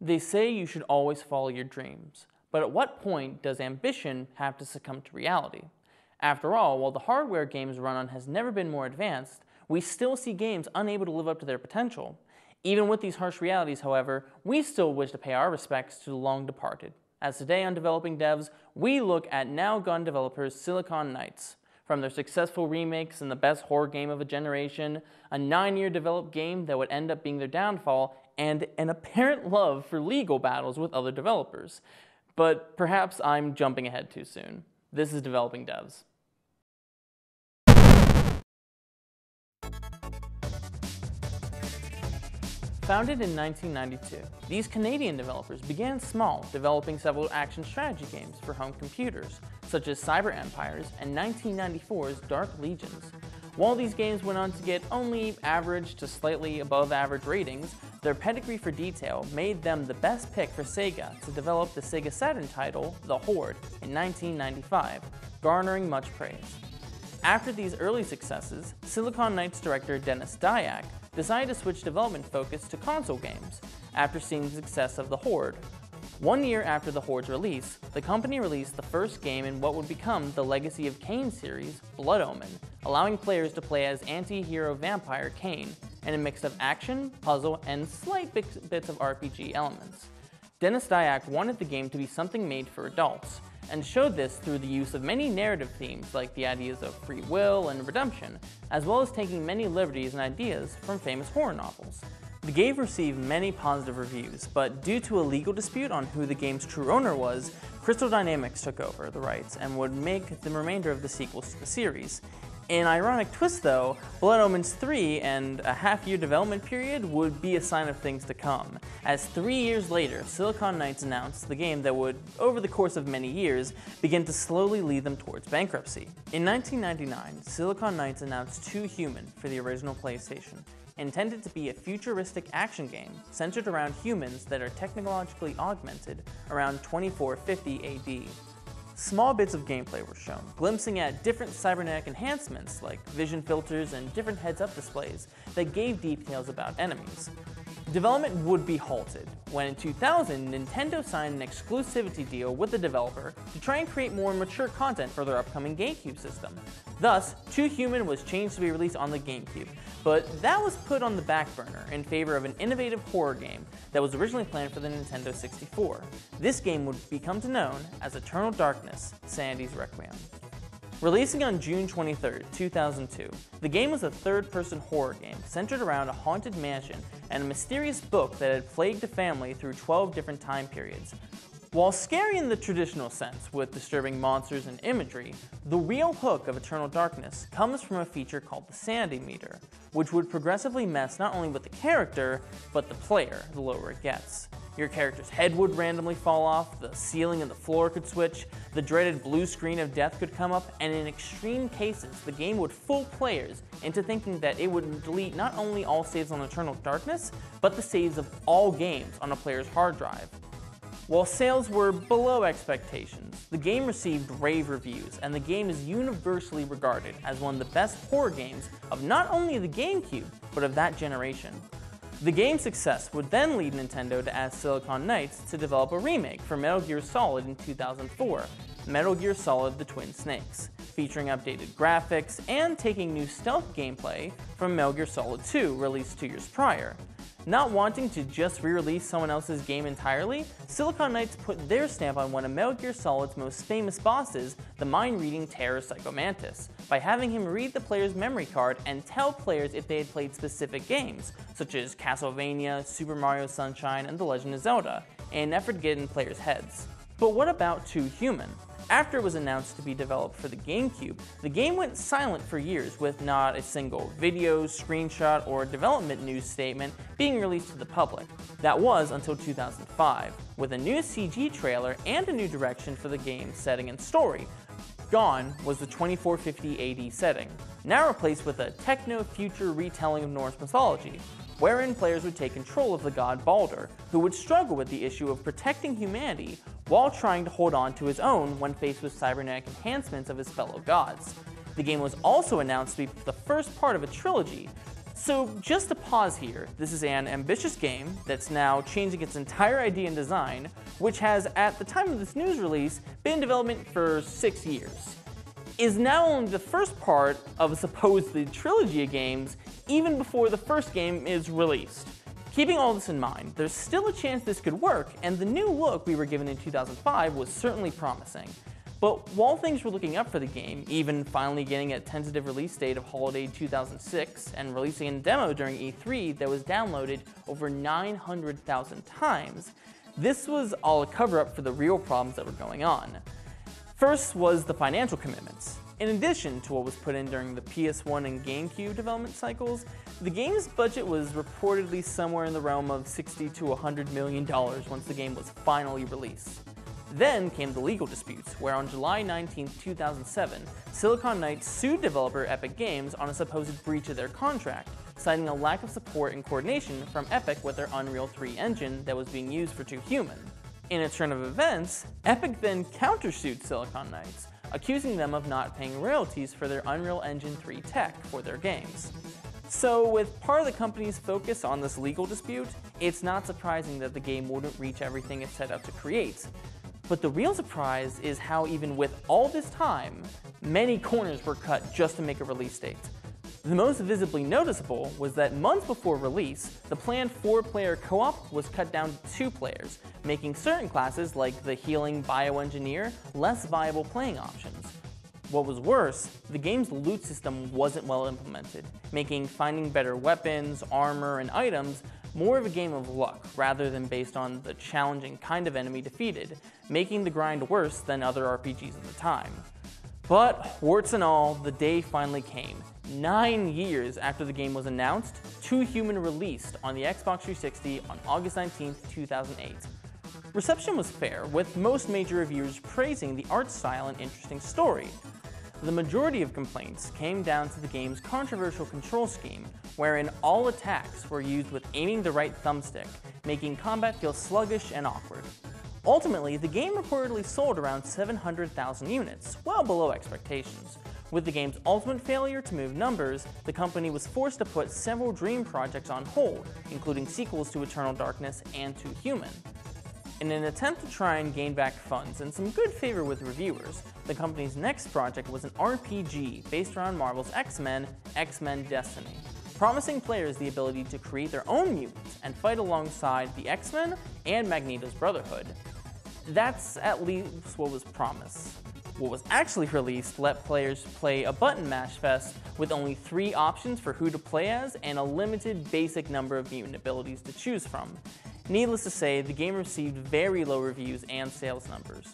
They say you should always follow your dreams, but at what point does ambition have to succumb to reality? After all, while the hardware games run on has never been more advanced, we still see games unable to live up to their potential. Even with these harsh realities, however, we still wish to pay our respects to the long departed. As today on Developing Devs, we look at now gone developers Silicon Knights. From their successful remakes and the best horror game of a generation, a 9-year developed game that would end up being their downfall, and an apparent love for legal battles with other developers. But perhaps I'm jumping ahead too soon. This is Developing Devs. Founded in 1992, these Canadian developers began small, developing several action strategy games for home computers, such as Cyber Empires and 1994's Dark Legions. While these games went on to get only average to slightly above average ratings, their pedigree for detail made them the best pick for Sega to develop the Sega Saturn title, The Horde, in 1995, garnering much praise. After these early successes, Silicon Knights director Dennis Dyack decided to switch development focus to console games after seeing the success of The Horde. 1 year after The Horde's release, the company released the first game in what would become the Legacy of Kain series, Blood Omen, allowing players to play as anti-hero vampire Kain in a mix of action, puzzle, and slight bits of RPG elements. Dennis Dyack wanted the game to be something made for adults, and showed this through the use of many narrative themes like the ideas of free will and redemption, as well as taking many liberties and ideas from famous horror novels. The game received many positive reviews, but due to a legal dispute on who the game's true owner was, Crystal Dynamics took over the rights and would make the remainder of the sequels to the series. In an ironic twist though, Blood Omen's 3 and a half-year development period would be a sign of things to come, as 3 years later, Silicon Knights announced the game that would, over the course of many years, begin to slowly lead them towards bankruptcy. In 1999, Silicon Knights announced 2 Human for the original PlayStation, intended to be a futuristic action game centered around humans that are technologically augmented around 2450 AD. Small bits of gameplay were shown, glimpsing at different cybernetic enhancements like vision filters and different heads-up displays that gave details about enemies. Development would be halted when in 2000 Nintendo signed an exclusivity deal with the developer to try and create more mature content for their upcoming GameCube system. Thus, 2 Human was changed to be released on the GameCube, but that was put on the back burner in favor of an innovative horror game that was originally planned for the Nintendo 64. This game would become known as Eternal Darkness: Sanity's Requiem. Releasing on June 23, 2002, the game was a third-person horror game centered around a haunted mansion and a mysterious book that had plagued a family through 12 different time periods. While scary in the traditional sense, with disturbing monsters and imagery, the real hook of Eternal Darkness comes from a feature called the Sanity Meter, which would progressively mess not only with the character, but the player the lower it gets. Your character's head would randomly fall off, the ceiling and the floor could switch, the dreaded blue screen of death could come up, and in extreme cases, the game would fool players into thinking that it would delete not only all saves on Eternal Darkness, but the saves of all games on a player's hard drive. While sales were below expectations, the game received rave reviews, and the game is universally regarded as one of the best horror games of not only the GameCube, but of that generation. The game's success would then lead Nintendo to ask Silicon Knights to develop a remake for Metal Gear Solid in 2004, Metal Gear Solid: The Twin Snakes, featuring updated graphics and taking new stealth gameplay from Metal Gear Solid 2, released 2 years prior. Not wanting to just re-release someone else's game entirely, Silicon Knights put their stamp on one of Metal Gear Solid's most famous bosses, the mind-reading terror Psycho Mantis, by having him read the player's memory card and tell players if they had played specific games, such as Castlevania, Super Mario Sunshine, and The Legend of Zelda, in an effort to get in players' heads. But what about 2 Human? After it was announced to be developed for the GameCube, the game went silent for years with not a single video, screenshot, or development news statement being released to the public. That was until 2005, with a new CG trailer and a new direction for the game's setting and story. Gone was the 2450 AD setting, now replaced with a techno-future retelling of Norse mythology, wherein players would take control of the god Baldur, who would struggle with the issue of protecting humanity while trying to hold on to his own when faced with cybernetic enhancements of his fellow gods. The game was also announced to be the first part of a trilogy, So just to pause here, this is an ambitious game that's now changing its entire idea and design, which has, at the time of this news release, been in development for 6 years. Is now only the first part of a supposed trilogy of games, even before the first game is released. Keeping all this in mind, there's still a chance this could work, and the new look we were given in 2005 was certainly promising. But while things were looking up for the game, even finally getting a tentative release date of holiday 2006 and releasing a demo during E3 that was downloaded over 900,000 times, this was all a cover-up for the real problems that were going on. First was the financial commitments. In addition to what was put in during the PS1 and GameCube development cycles, the game's budget was reportedly somewhere in the realm of $60 to $100 million once the game was finally released. Then came the legal disputes, where on July 19, 2007, Silicon Knights sued developer Epic Games on a supposed breach of their contract, citing a lack of support and coordination from Epic with their Unreal 3 engine that was being used for 2 Human. In a turn of events, Epic then countersued Silicon Knights, accusing them of not paying royalties for their Unreal Engine 3 tech for their games. So with part of the company's focus on this legal dispute, it's not surprising that the game wouldn't reach everything it set out to create. But the real surprise is how even with all this time, many corners were cut just to make a release date. The most visibly noticeable was that months before release, the planned 4-player co-op was cut down to 2 players, making certain classes like the healing bioengineer less viable playing options. What was worse, the game's loot system wasn't well implemented, making finding better weapons, armor, and items more of a game of luck rather than based on the challenging kind of enemy defeated, making the grind worse than other RPGs at the time. But warts and all, the day finally came. 9 years after the game was announced, 2 Human released on the Xbox 360 on August 19, 2008. Reception was fair, with most major reviewers praising the art style and interesting story. The majority of complaints came down to the game's controversial control scheme, wherein all attacks were used with aiming the right thumbstick, making combat feel sluggish and awkward. Ultimately, the game reportedly sold around 700,000 units, well below expectations. With the game's ultimate failure to move numbers, the company was forced to put several dream projects on hold, including sequels to Eternal Darkness and to Human. In an attempt to try and gain back funds and some good favor with reviewers, the company's next project was an RPG based around Marvel's X-Men, X-Men Destiny, promising players the ability to create their own mutants and fight alongside the X-Men and Magneto's Brotherhood. That's at least what was promised. What was actually released let players play a button mash fest with only 3 options for who to play as and a limited basic number of mutant abilities to choose from. Needless to say, the game received very low reviews and sales numbers.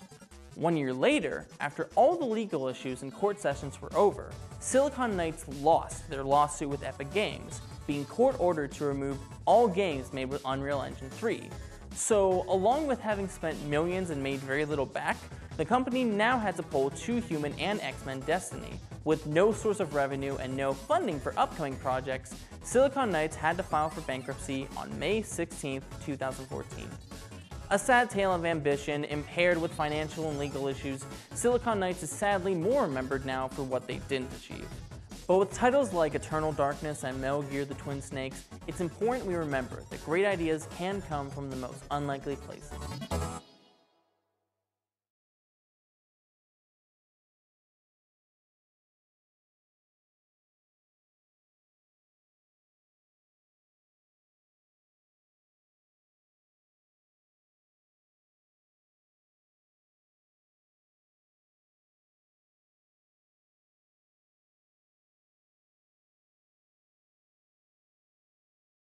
1 year later, after all the legal issues and court sessions were over, Silicon Knights lost their lawsuit with Epic Games, being court-ordered to remove all games made with Unreal Engine 3. So, along with having spent millions and made very little back, the company now had to pull 2 Human and X-Men Destiny. With no source of revenue and no funding for upcoming projects, Silicon Knights had to file for bankruptcy on May 16, 2014. A sad tale of ambition, impaired with financial and legal issues, Silicon Knights is sadly more remembered now for what they didn't achieve. But with titles like Eternal Darkness and Metal Gear the Twin Snakes, it's important we remember that great ideas can come from the most unlikely places.